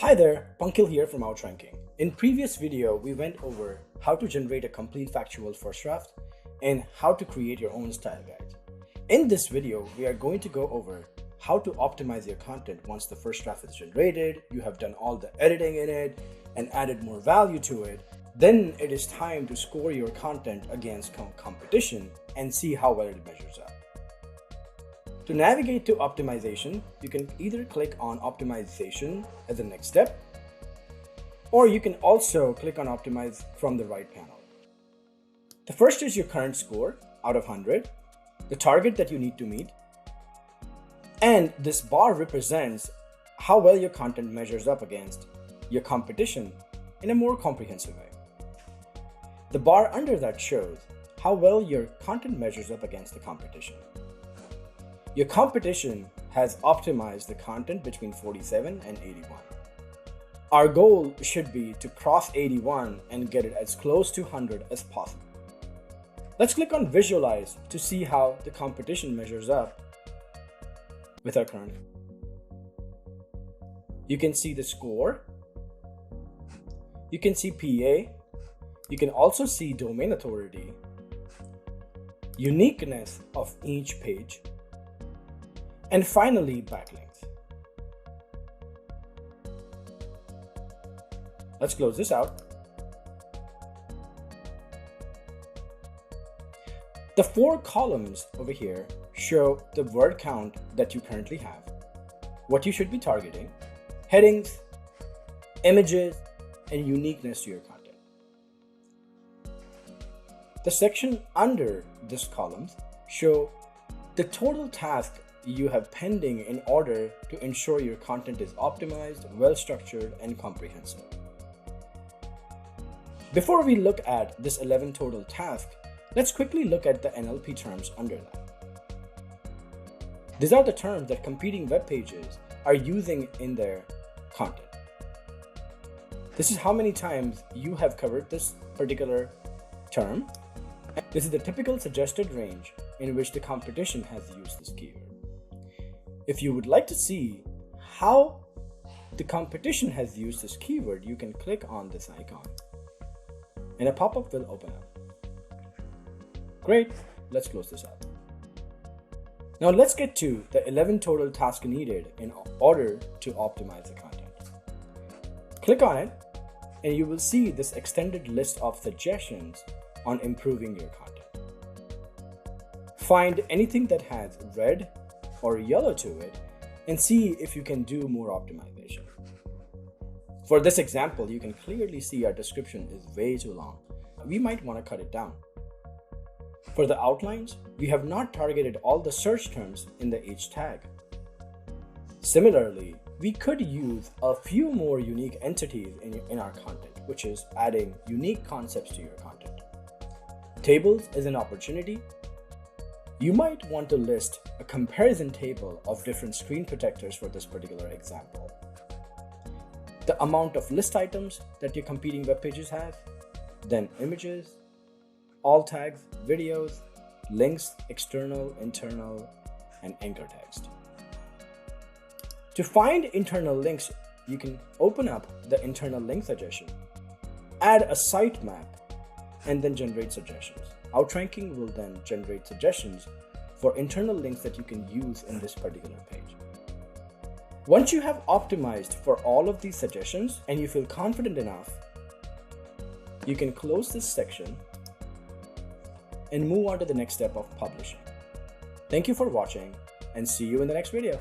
Hi there, Pankil here from Outranking. In previous video, we went over how to generate a complete factual first draft and how to create your own style guide. In this video, we are going to go over how to optimize your content once the first draft is generated, you have done all the editing in it and added more value to it. Then it is time to score your content against competition and see how well it measures up. To navigate to optimization, you can either click on optimization as the next step, or you can also click on optimize from the right panel. The first is your current score out of 100, the target that you need to meet, and this bar represents how well your content measures up against your competition in a more comprehensive way. The bar under that shows how well your content measures up against the competition. Your competition has optimized the content between 47 and 81. Our goal should be to cross 81 and get it as close to 100 as possible. Let's click on Visualize to see how the competition measures up with our current. You can see the score. You can see PA. You can also see domain authority, uniqueness of each page, and finally, backlinks. Let's close this out. The 4 columns over here show the word count that you currently have, what you should be targeting, headings, images, and uniqueness to your content. The section under this columns show the total task you have pending in order to ensure your content is optimized, well-structured, and comprehensive. Before we look at this 11 total task, let's quickly look at the NLP terms under that. These are the terms that competing web pages are using in their content. This is how many times you have covered this particular term. This is the typical suggested range in which the competition has used this keyword. If you would like to see how the competition has used this keyword, you can click on this icon and a pop-up will open up. Great, let's close this up. Now let's get to the 11 total tasks needed in order to optimize the content. Click on it and you will see this extended list of suggestions on improving your content. Find anything that has red or yellow to it and see if you can do more optimization. For this example, you can clearly see our description is way too long. We might want to cut it down. For the outlines, we have not targeted all the search terms in the H tag. Similarly, we could use a few more unique entities in our content, which is adding unique concepts to your content. Tables is an opportunity. You might want to list a comparison table of different screen protectors for this particular example. The amount of list items that your competing web pages have, then images, alt tags, videos, links, external, internal, and anchor text. To find internal links, you can open up the internal link suggestion, add a sitemap, and then generate suggestions. Outranking will then generate suggestions for internal links that you can use in this particular page. Once you have optimized for all of these suggestions and you feel confident enough, you can close this section and move on to the next step of publishing. Thank you for watching and see you in the next video.